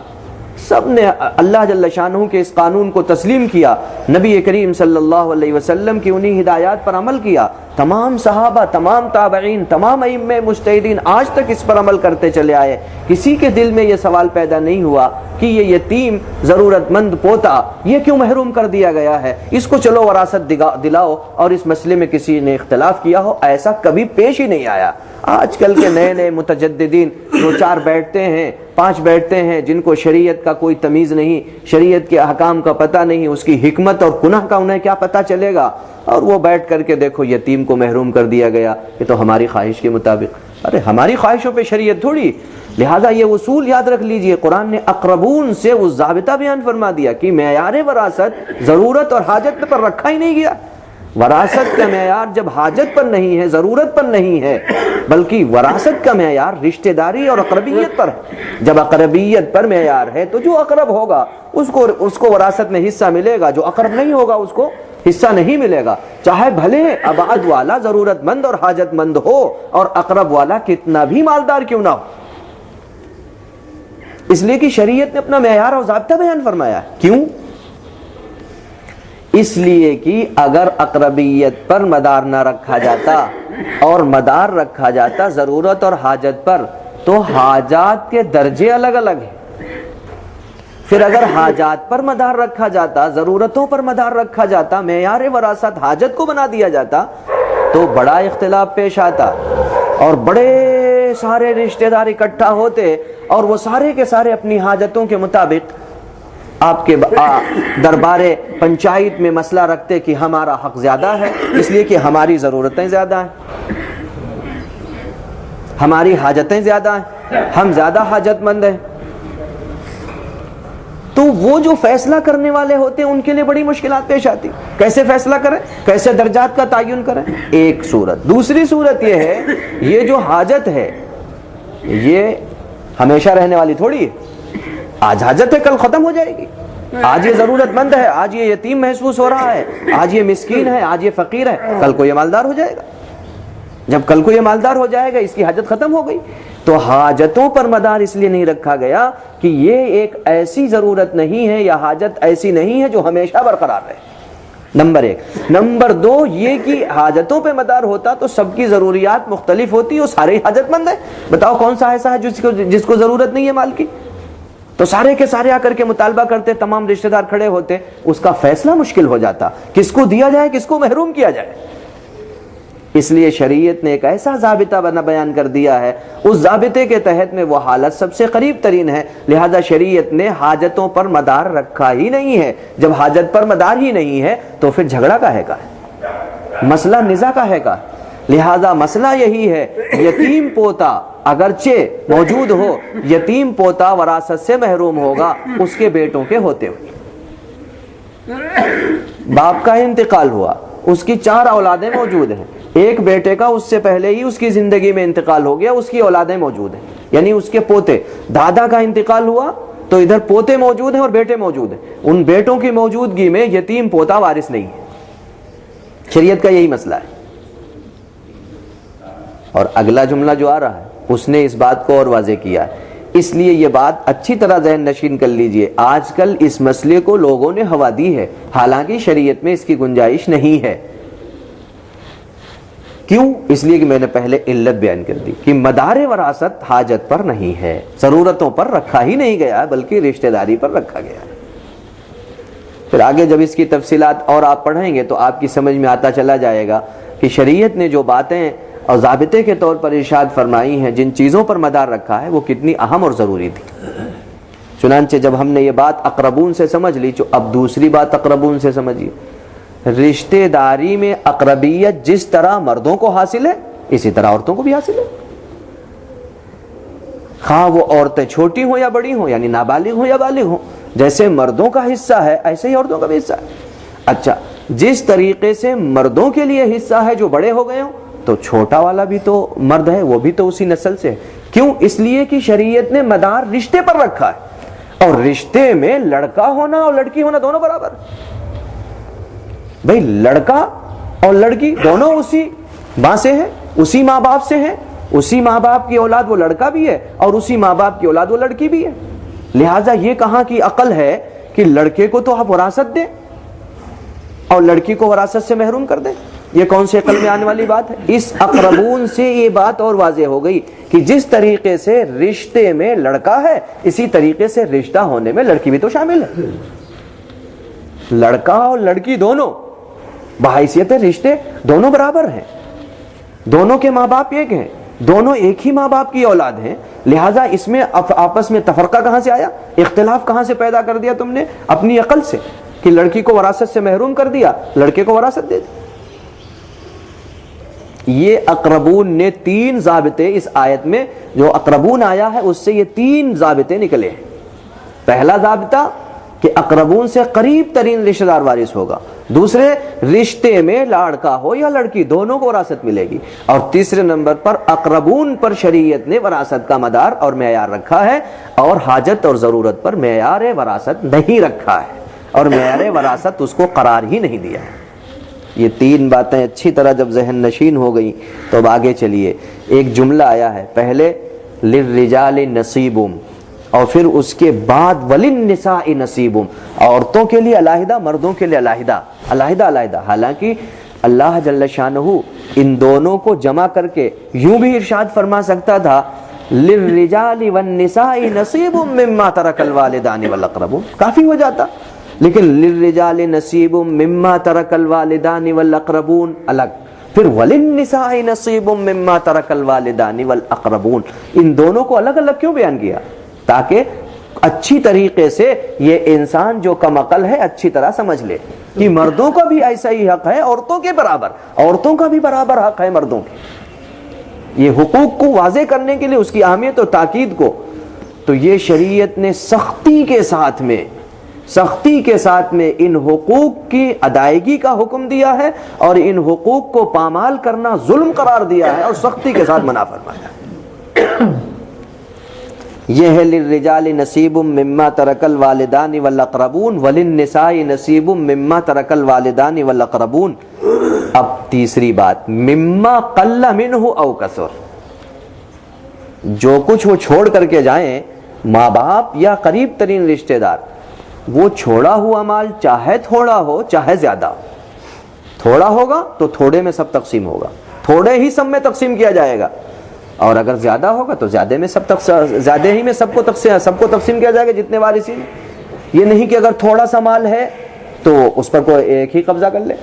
سب نے اللہ جل شانہ کے اس قانون کو تسلیم کیا، نبی کریم صلی اللہ علیہ وسلم کی انہی ہدایات پر عمل کیا. تمام صحابہ، تمام تابعین، تمام ائمہ مجتہدین آج تک اس پر عمل کرتے چلے آئے. کسی کے دل میں یہ سوال پیدا نہیں ہوا کہ یہ یتیم ضرورت مند پوتا یہ کیوں محروم کر دیا گیا ہے، اس کو چلو وراثت دلاؤ، اور اس مسئلے میں کسی نے اختلاف کیا ہو. ایسا کبھی پیش ہی نہیں آیا. آج کل کے نئے نئے متجددین 2-4 بیٹھتے ہیں، 5 بیٹھتے ہیں، جن کو شریعت کا کوئی تمیز نہیں، شریعت کے احکام کا پتہ نہیں، اس کی حکمت اور گناہ کا انہیں کیا پتہ چلے گا، اور وہ بیٹھ کر کے دیکھو یتیم کو محروم کر دیا گیا، یہ تو ہماری خواہش کے مطابق. ارے ہماری خواہشوں پہ شریعت تھوڑی. لہٰذا یہ اصول یاد رکھ لیجئے، قرآن نے اقربون سے وہ ضابطہ بیان فرما دیا کہ معیار وراثت ضرورت اور حاجت پر رکھا ہی نہیں گیا. وراثت کا معیار جب حاجت پر نہیں ہے، ضرورت پر نہیں ہے، بلکہ وراثت کا معیار رشتہ داری اور اقربیت پر ہے. جب اقربیت پر معیار ہے تو جو اقرب ہوگا اس کو وراثت میں حصہ ملے گا، جو اقرب نہیں ہوگا اس کو حصہ نہیں ملے گا، چاہے بھلے ابعد والا ضرورت مند اور حاجت مند ہو اور اقرب والا کتنا بھی مالدار کیوں نہ ہو. اس لیے کہ شریعت نے اپنا معیار اور ضابطہ بیان فرمایا. کیوں؟ اس لیے کہ اگر اقربیت پر مدار نہ رکھا جاتا اور مدار رکھا جاتا ضرورت اور حاجت پر تو حاجات کے درجے الگ الگ ہیں. پھر اگر حاجات پر مدار رکھا جاتا، ضرورتوں پر مدار رکھا جاتا، معیار وراثت حاجت کو بنا دیا جاتا تو بڑا اختلاف پیش آتا اور بڑے سارے رشتہ دار اکٹھا ہوتے اور وہ سارے کے سارے اپنی حاجتوں کے مطابق آپ کے دربار پنچایت میں مسئلہ رکھتے کہ ہمارا حق زیادہ ہے اس لیے کہ ہماری ضرورتیں زیادہ ہیں، ہماری حاجتیں زیادہ ہیں، ہم زیادہ حاجت مند ہیں. تو وہ جو فیصلہ کرنے والے ہوتے ہیں ان کے لیے بڑی مشکلات پیش آتی. کیسے فیصلہ کریں، کیسے درجات کا تعین کریں؟ ایک صورت. دوسری صورت یہ ہے، یہ جو حاجت ہے یہ ہمیشہ رہنے والی تھوڑی ہے. آج حاجت ہے، کل ختم ہو جائے گی. آج یہ ضرورت مند ہے، آج یہ یتیم محسوس ہو رہا ہے، آج یہ مسکین ہے، آج یہ فقیر ہے، کل کو یہ مالدار ہو جائے گا. جب کل کو یہ مالدار ہو جائے گا اس کی حاجت ختم ہو گئی. تو حاجتوں پر مدار اس لیے نہیں رکھا گیا کہ یہ ایک ایسی ضرورت نہیں ہے یا حاجت ایسی نہیں ہے جو ہمیشہ برقرار رہے. نمبر 1. نمبر 2 یہ کہ حاجتوں پہ مدار ہوتا تو سب کی ضروریات مختلف ہوتی، وہ سارے حاجت مند ہیں. بتاؤ کون سا ایسا ہے جس کو ضرورت نہیں ہے مال کی؟ تو سارے کے سارے آ کر کے مطالبہ کرتے، تمام رشتہ دار کھڑے ہوتے، اس کا فیصلہ مشکل ہو جاتا، کس کو دیا جائے کس کو محروم کیا جائے. اس لیے شریعت نے ایک ایسا ضابطہ بیان کر دیا ہے، اس ضابطے کے تحت میں وہ حالت سب سے قریب ترین ہے. لہذا شریعت نے حاجتوں پر مدار رکھا ہی نہیں ہے. جب حاجت پر مدار ہی نہیں ہے تو پھر جھگڑا کاہے کا ہے، مسئلہ نزاع کاہے کا. لہذا مسئلہ یہی ہے، یتیم پوتا اگرچہ موجود ہو، یتیم پوتا وراثت سے محروم ہوگا اس کے بیٹوں کے ہوتے ہوئے. باپ کا انتقال ہوا، اس کی 4 اولادیں موجود ہیں، ایک بیٹے کا اس سے پہلے ہی اس کی زندگی میں انتقال ہو گیا، اس کی اولادیں موجود ہیں، یعنی اس کے پوتے. دادا کا انتقال ہوا تو ادھر پوتے موجود ہیں اور بیٹے موجود ہیں. ان بیٹوں کی موجودگی میں یتیم پوتا وارث نہیں ہے. شریعت کا یہی مسئلہ ہے. اور اگلا جملہ جو آ رہا ہے اس نے اس بات کو اور واضح کیا ہے. اس لیے یہ بات اچھی طرح ذہن نشین کر لیجئے، آج کل اس مسئلے کو لوگوں نے ہوا دی ہے، حالانکہ شریعت میں اس کی گنجائش نہیں ہے. کیوں؟ اس لیے کہ میں نے پہلے علت بیان کر دی کہ مدار وراثت حاجت پر نہیں ہے، ضرورتوں پر رکھا ہی نہیں گیا بلکہ رشتہ داری پر رکھا گیا. پھر آگے جب اس کی تفصیلات اور آپ پڑھیں گے تو آپ کی سمجھ میں آتا چلا جائے گا کہ شریعت نے جو باتیں اور ضابطے کے طور پر ارشاد فرمائی ہیں، جن چیزوں پر مدار رکھا ہے وہ کتنی اہم اور ضروری تھی. چنانچہ جب ہم نے یہ بات اقربون سے سمجھ لی تو اب دوسری بات اقربون سے سمجھیے. رشتہ داری میں اقربیت جس طرح مردوں کو حاصل ہے اسی طرح عورتوں کو بھی حاصل ہے، خواہ وہ عورتیں چھوٹی ہوں یا بڑی ہوں، یعنی نابالغ ہوں یا بالغ ہوں. جیسے مردوں کا حصہ ہے ایسے ہی عورتوں کا بھی حصہ ہے. اچھا، جس طریقے سے مردوں کے لیے حصہ ہے جو بڑے ہو گئے ہوں تو چھوٹا والا بھی تو مرد ہے، وہ بھی تو اسی نسل سے ہے۔ کیوں؟ اس لیے کہ شریعت نے مدار رشتے پر رکھا ہے، اور رشتے میں لڑکا ہونا اور لڑکی ہونا دونوں برابر۔ بھئی لڑکا اور لڑکی دونوں اسی ماں سے ہیں، اسی ماں باپ سے ہیں، اسی ماں باپ کی اولاد وہ لڑکا بھی ہے اور اسی ماں باپ کی اولاد وہ لڑکی بھی ہے۔ لہٰذا یہ کہاں کی عقل ہے کہ لڑکے کو تو آپ وراثت دیں اور لڑکی کو وراثت سے محروم کر دیں؟ یہ کون سی عقل میں آنے والی بات ہے؟ اس اقربون سے یہ بات اور واضح ہو گئی کہ جس طریقے سے رشتے میں لڑکا ہے، اسی طریقے سے رشتہ ہونے میں لڑکی بھی تو شامل ہے۔ لڑکا اور لڑکی دونوں بحیثیت رشتے دونوں برابر ہیں، دونوں کے ماں باپ ایک ہیں، دونوں ایک ہی ماں باپ کی اولاد ہیں۔ لہٰذا اس میں آپس میں تفرقہ کہاں سے آیا؟ اختلاف کہاں سے پیدا کر دیا تم نے؟ اپنی عقل سے، کہ لڑکی کو وراثت سے محروم کر دیا، لڑکے کو وراثت دے دی۔ یہ اقربون نے 3 ضابطے اس آیت میں جو اقربون آیا ہے اس سے یہ 3 ضابطے نکلے ہیں۔ پہلا ضابطہ کہ اقربون سے قریب ترین رشتہ دار وارث ہوگا، دوسرے رشتے میں لڑکا ہو یا لڑکی دونوں کو وراثت ملے گی، اور تیسرے نمبر پر اقربون پر شریعت نے وراثت کا مدار اور معیار رکھا ہے، اور حاجت اور ضرورت پر معیار وراثت نہیں رکھا ہے، اور معیار وراثت اس کو قرار ہی نہیں دیا ہے۔ یہ 3 باتیں اچھی طرح جب ذہن نشین ہو گئی تو اب آگے چلیے۔ ایک جملہ آیا ہے پہلے للرجال نصیبم، اور پھر اس کے بعد وللنساء نصیبم، عورتوں کے لیے علیحدہ، مردوں کے لیے علیحدہ، علیحدہ علیحدہ۔ حالانکہ اللہ جل شانہ ان دونوں کو جمع کر کے یوں بھی ارشاد فرما سکتا تھا للرجال والنساء نصیب مما ترک الوالدان والاقربون، کافی ہو جاتا، لیکن للرجال نصیب مما ترک الوالدان والاقربون الگ، پھر وللنساء نصیب مما ترک الوالدان والاقربون، ان دونوں کو الگ الگ کیوں بیان کیا؟ تاکہ اچھی طریقے سے یہ انسان جو کم عقل ہے اچھی طرح سمجھ لے کہ مردوں کا بھی ایسا ہی حق ہے عورتوں کے برابر، عورتوں کا بھی برابر حق ہے مردوں کے۔ یہ حقوق کو واضح کرنے کے لیے، اس کی اہمیت اور تاکید کو، تو یہ شریعت نے سختی کے ساتھ میں ان حقوق کی ادائیگی کا حکم دیا ہے، اور ان حقوق کو پامال کرنا ظلم قرار دیا ہے اور سختی کے ساتھ منع فرمایا۔ یہ ہے للرجال نصیب مما ترک الوالدان والاقربون وللنساء نصیب مما ترک الوالدان والاقربون۔ اب تیسری بات، مما قل منہ او کثر، جو کچھ وہ چھوڑ کر کے جائیں ماں باپ یا قریب ترین رشتہ دار، وہ چھوڑا ہوا مال چاہے تھوڑا ہو چاہے زیادہ ہو، تھوڑا ہوگا تو تھوڑے میں سب تقسیم ہوگا، تھوڑے ہی سب میں تقسیم کیا جائے گا، اور اگر زیادہ ہوگا تو زیادہ ہی میں سب کو تقسیم کیا جائے گا جتنے وارثین ہیں۔ یہ نہیں کہ اگر تھوڑا سا مال ہے تو اس پر کوئی ایک ہی قبضہ کر لے،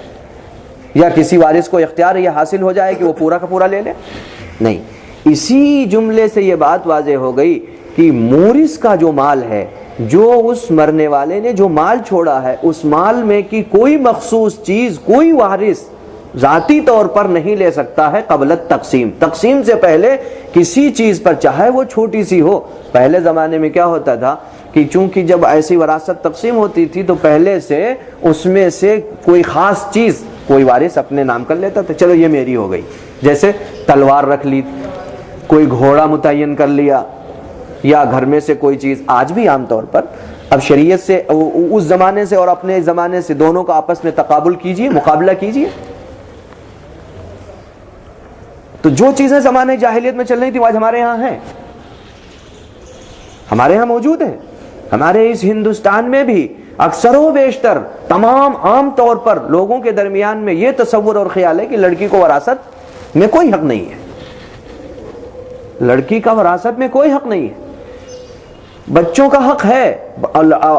یا کسی وارث کو اختیار یہ حاصل ہو جائے کہ وہ پورا کا پورا لے لے، نہیں۔ اسی جملے سے یہ بات واضح ہو گئی کہ مورث کا جو مال ہے، جو اس مرنے والے نے جو مال چھوڑا ہے، اس مال میں کی کوئی مخصوص چیز کوئی وارث ذاتی طور پر نہیں لے سکتا ہے قبل التقسیم۔ تقسیم سے پہلے کسی چیز پر، چاہے وہ چھوٹی سی ہو، پہلے زمانے میں کیا ہوتا تھا کہ چونکہ جب ایسی وراثت تقسیم ہوتی تھی تو پہلے سے اس میں سے کوئی خاص چیز کوئی وارث اپنے نام کر لیتا تھا، چلو یہ میری ہو گئی، جیسے تلوار رکھ لی، کوئی گھوڑا متعین کر لیا، یا گھر میں سے کوئی چیز۔ آج بھی عام طور پر اب شریعت سے اس زمانے سے اور اپنے زمانے سے دونوں کا آپس میں تقابل کیجئے، مقابلہ کیجئے، تو جو چیزیں زمانے جاہلیت میں چل رہی تھی وہ آج ہمارے ہاں ہیں، ہمارے ہاں موجود ہیں۔ ہمارے اس ہندوستان میں بھی اکثر و بیشتر تمام عام طور پر لوگوں کے درمیان میں یہ تصور اور خیال ہے کہ لڑکی کو وراثت میں کوئی حق نہیں ہے، لڑکی کا وراثت میں کوئی حق نہیں ہے، بچوں کا حق ہے،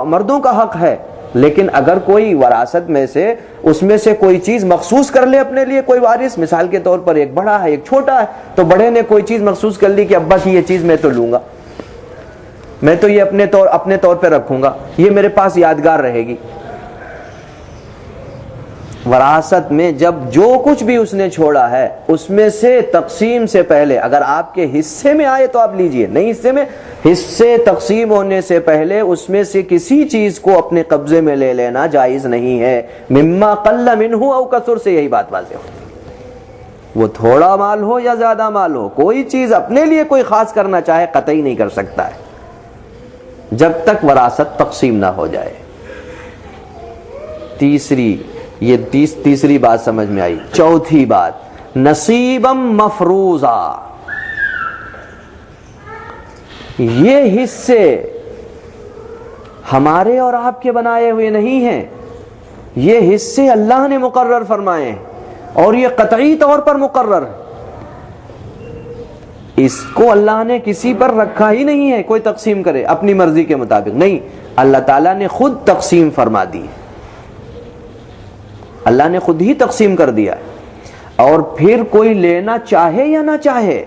مردوں کا حق ہے، لیکن اگر کوئی وراثت میں سے اس میں سے کوئی چیز مخصوص کر لے اپنے لیے کوئی وارث، مثال کے طور پر ایک بڑا ہے ایک چھوٹا ہے، تو بڑے نے کوئی چیز مخصوص کر لی کہ ابا کی یہ چیز میں تو لوں گا، میں تو یہ اپنے طور پہ رکھوں گا، یہ میرے پاس یادگار رہے گی۔ وراثت میں جب جو کچھ بھی اس نے چھوڑا ہے اس میں سے تقسیم سے پہلے اگر آپ کے حصے میں آئے تو آپ لیجئے، نہیں حصے میں، حصے تقسیم ہونے سے پہلے اس میں سے کسی چیز کو اپنے قبضے میں لے لینا جائز نہیں ہے۔ مما قل منہ او کثر سے یہی بات واضح ہوتی ہے، وہ تھوڑا مال ہو یا زیادہ مال ہو، کوئی چیز اپنے لیے کوئی خاص کرنا چاہے قطعی نہیں کر سکتا ہے جب تک وراثت تقسیم نہ ہو جائے۔ تیسری بات سمجھ میں آئی۔ چوتھی بات، نصیبم مفروضہ، یہ حصے ہمارے اور آپ کے بنائے ہوئے نہیں ہیں، یہ حصے اللہ نے مقرر فرمائے ہیں اور یہ قطعی طور پر مقرر ہے۔ اس کو اللہ نے کسی پر رکھا ہی نہیں ہے کوئی تقسیم کرے اپنی مرضی کے مطابق، نہیں، اللہ تعالیٰ نے خود تقسیم فرما دی، اللہ نے خود ہی تقسیم کر دیا۔ اور پھر کوئی لینا چاہے یا نہ چاہے،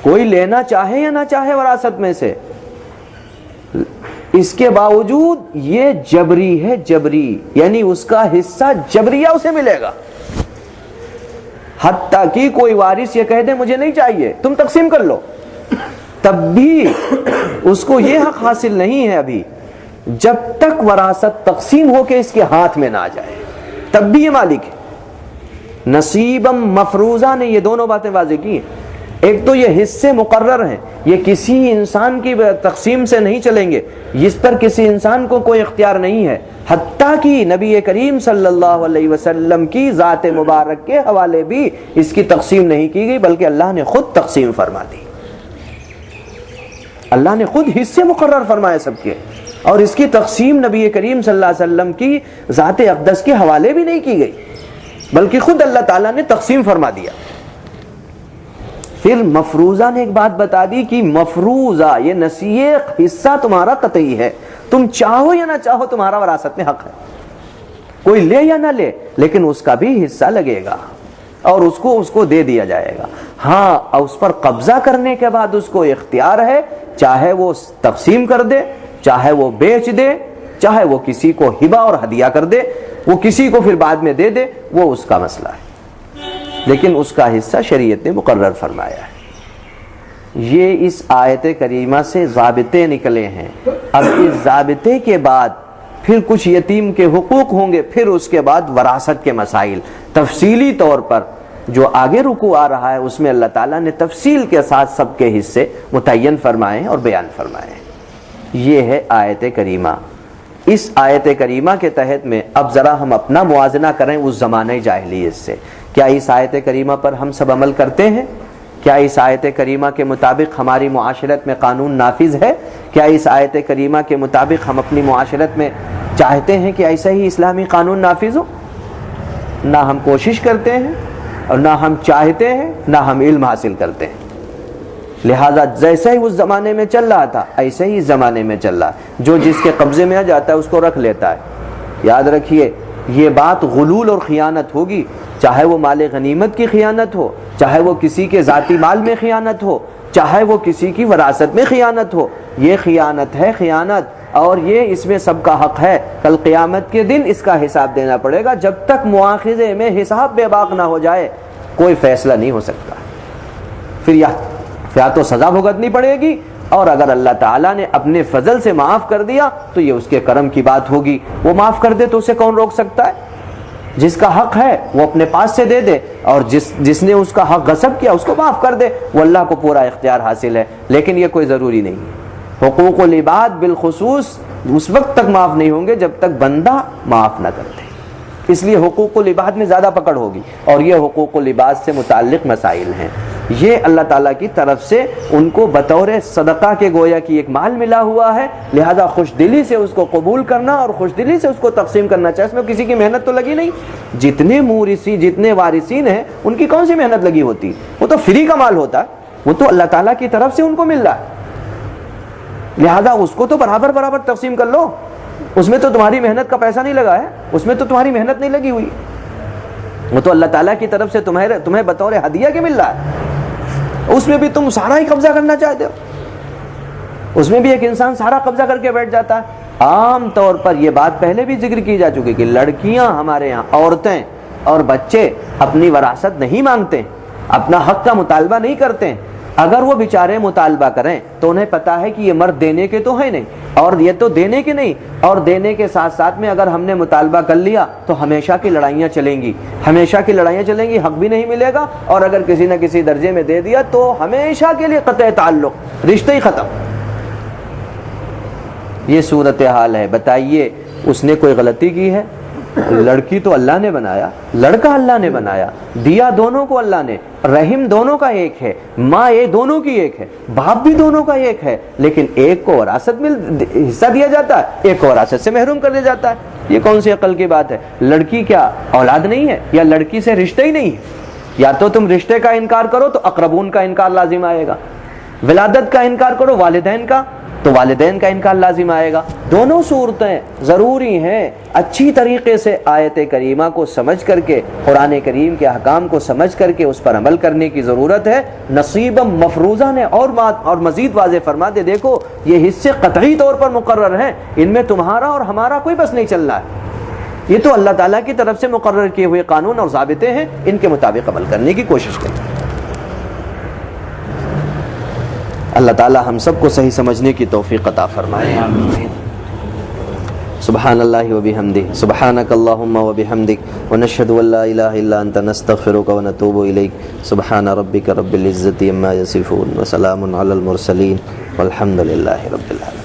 کوئی لینا چاہے یا نہ چاہے وراثت میں سے، اس کے باوجود یہ جبری ہے، جبری یعنی اس کا حصہ جبریہ اسے ملے گا۔ حتیٰ کہ کوئی وارث یہ کہہ دے مجھے نہیں چاہیے، تم تقسیم کر لو، تب بھی اس کو یہ حق حاصل نہیں ہے ابھی، جب تک وراثت تقسیم ہو کے اس کے ہاتھ میں نہ آ جائے، تب بھی یہ مالک ہے۔ نصیبم مفروضہ نے یہ دونوں باتیں واضح کی ہیں۔ ایک تو یہ حصے مقرر ہیں، یہ کسی انسان کی تقسیم سے نہیں چلیں گے، اس پر کسی انسان کو کوئی اختیار نہیں ہے، حتیٰ کہ نبی کریم صلی اللہ علیہ وسلم کی ذات مبارک کے حوالے بھی اس کی تقسیم نہیں کی گئی، بلکہ اللہ نے خود تقسیم فرما دی۔ اللہ نے خود حصے مقرر فرمائے سب کے، اور اس کی تقسیم نبی کریم صلی اللہ علیہ وسلم کی ذات اقدس کے حوالے بھی نہیں کی گئی، بلکہ خود اللہ تعالیٰ نے تقسیم فرما دیا۔ پھر مفروضہ نے ایک بات بتا دی کہ مفروضہ یہ نصیب حصہ تمہارا قطعی ہے، تم چاہو یا نہ چاہو تمہارا وراثت میں حق ہے، کوئی لے یا نہ لے لیکن اس کا بھی حصہ لگے گا اور اس کو دے دیا جائے گا۔ ہاں، اس پر قبضہ کرنے کے بعد اس کو اختیار ہے، چاہے وہ تقسیم کر دے، چاہے وہ بیچ دے، چاہے وہ کسی کو ہبہ اور ہدیہ کر دے، وہ کسی کو پھر بعد میں دے دے، وہ اس کا مسئلہ ہے، لیکن اس کا حصہ شریعت نے مقرر فرمایا ہے۔ یہ اس آیت کریمہ سے ضابطے نکلے ہیں۔ اب اس ضابطے کے بعد پھر کچھ یتیم کے حقوق ہوں گے، پھر اس کے بعد وراثت کے مسائل تفصیلی طور پر جو آگے رکوع آ رہا ہے اس میں اللہ تعالیٰ نے تفصیل کے ساتھ سب کے حصے متعین فرمائے ہیں اور بیان فرمائے ہیں۔ یہ ہے آیت کریمہ۔ اس آیت کریمہ کے تحت میں اب ذرا ہم اپنا موازنہ کریں اس زمانہ جاہلیت سے۔ کیا اس آیت کریمہ پر ہم سب عمل کرتے ہیں؟ کیا اس آیت کریمہ کے مطابق ہماری معاشرت میں قانون نافذ ہے؟ کیا اس آیت کریمہ کے مطابق ہم اپنی معاشرت میں چاہتے ہیں کہ ایسا ہی اسلامی قانون نافذ ہو؟ نہ ہم کوشش کرتے ہیں اور نہ ہم چاہتے ہیں، نہ ہم علم حاصل کرتے ہیں۔ لہذا جیسے ہی اس زمانے میں چل رہا تھا ایسے ہی اس زمانے میں چل رہا ہے، جو جس کے قبضے میں آ جاتا ہے اس کو رکھ لیتا ہے۔ یاد رکھیے، یہ بات غلول اور خیانت ہوگی، چاہے وہ مال غنیمت کی خیانت ہو، چاہے وہ کسی کے ذاتی مال میں خیانت ہو، چاہے وہ کسی کی وراثت میں خیانت ہو، یہ خیانت ہے، خیانت، اور یہ اس میں سب کا حق ہے۔ کل قیامت کے دن اس کا حساب دینا پڑے گا۔ جب تک مواخذے میں حساب بے باک نہ ہو جائے کوئی فیصلہ نہیں ہو سکتا۔ پھر یا تو سزا بھگتنی پڑے گی، اور اگر اللہ تعالیٰ نے اپنے فضل سے معاف کر دیا تو یہ اس کے کرم کی بات ہوگی۔ وہ معاف کر دے تو اسے کون روک سکتا ہے؟ جس کا حق ہے وہ اپنے پاس سے دے دے، اور جس نے اس کا حق غصب کیا اس کو معاف کر دے، وہ اللہ کو پورا اختیار حاصل ہے۔ لیکن یہ کوئی ضروری نہیں ہے۔ حقوق العباد بالخصوص اس وقت تک معاف نہیں ہوں گے جب تک بندہ معاف نہ کرتے، اس لیے حقوق العباد میں زیادہ پکڑ ہوگی، اور یہ حقوق العباد سے متعلق مسائل ہیں۔ یہ اللہ تعالیٰ کی طرف سے ان کو بطور صدقہ کے گویا کی ایک مال ملا ہوا ہے، لہذا خوش دلی سے اس کو قبول کرنا اور خوش دلی سے اس کو تقسیم کرنا چاہیے۔ اس میں کسی کی محنت تو لگی نہیں۔ جتنے مورثی، جتنے وارثین ہیں ان کی کون سی محنت لگی ہوتی؟ وہ تو فری کا مال ہوتا ہے، وہ تو اللہ تعالیٰ کی طرف سے ان کو مل رہا ہے، لہذا اس کو تو برابر برابر تقسیم کر لو۔ اس میں تو تمہاری محنت کا پیسہ نہیں لگا ہے، اس میں تو تمہاری محنت نہیں لگی ہوئی، وہ تو اللہ تعالیٰ کی طرف سے تمہیں بطور ہدیہ کے مل رہا ہے۔ اس میں بھی تم سارا ہی قبضہ کرنا چاہتے ہو، اس میں بھی ایک انسان سارا قبضہ کر کے بیٹھ جاتا ہے۔ عام طور پر یہ بات پہلے بھی ذکر کی جا چکی کہ لڑکیاں ہمارے یہاں، عورتیں اور بچے اپنی وراثت نہیں مانگتے، اپنا حق کا مطالبہ نہیں کرتے۔ اگر وہ بیچارے مطالبہ کریں تو انہیں پتا ہے کہ یہ مرد دینے کے تو ہے نہیں، اور یہ تو دینے کے نہیں، اور دینے کے ساتھ ساتھ میں اگر ہم نے مطالبہ کر لیا تو ہمیشہ کی لڑائیاں چلیں گی، ہمیشہ کی لڑائیاں چلیں گی، حق بھی نہیں ملے گا، اور اگر کسی نہ کسی درجے میں دے دیا تو ہمیشہ کے لیے قطع تعلق، رشتہ ہی ختم۔ یہ صورتحال ہے۔ بتائیے اس نے کوئی غلطی کی ہے؟ لڑکی تو اللہ نے بنایا، لڑکا اللہ نے بنایا، دیا دونوں کو اللہ نے، رحم دونوں کا ایک ہے، ماں یہ دونوں کی ایک ہے، باپ بھی دونوں کا ایک ہے، لیکن ایک کو وراثت میں حصہ دیا جاتا ہے، ایک کو وراثت سے محروم کر دیا جاتا ہے۔ یہ کون سی عقل کی بات ہے؟ لڑکی کیا اولاد نہیں ہے؟ یا لڑکی سے رشتہ ہی نہیں ہے؟ یا تو تم رشتے کا انکار کرو تو اقربون کا انکار لازم آئے گا، ولادت کا انکار کرو والدین کا تو والدین کا انکار لازم آئے گا۔ دونوں صورتیں ضروری ہیں۔ اچھی طریقے سے آیت کریمہ کو سمجھ کر کے، قرآن کریم کے احکام کو سمجھ کر کے اس پر عمل کرنے کی ضرورت ہے۔ نصیبا مفروضہ نے اور مزید واضح فرما دے، دیکھو یہ حصے قطعی طور پر مقرر ہیں، ان میں تمہارا اور ہمارا کوئی بس نہیں چل رہا ہے، یہ تو اللہ تعالیٰ کی طرف سے مقرر کیے ہوئے قانون اور ضابطے ہیں، ان کے مطابق عمل کرنے کی کوشش کریں۔ اللہ تعالی ہم سب کو صحیح سمجھنے کی توفیق عطا فرمائے۔ سبحان اللہ وبحمدہ، سبحانک اللہم وبحمدک، ونشہد ان لا الہ الا انت، نستغفرک ونتوب الیک۔ سبحان ربک رب العزۃ عما یصفون، وسلام علی المرسلین، والحمد للہ رب العالمین۔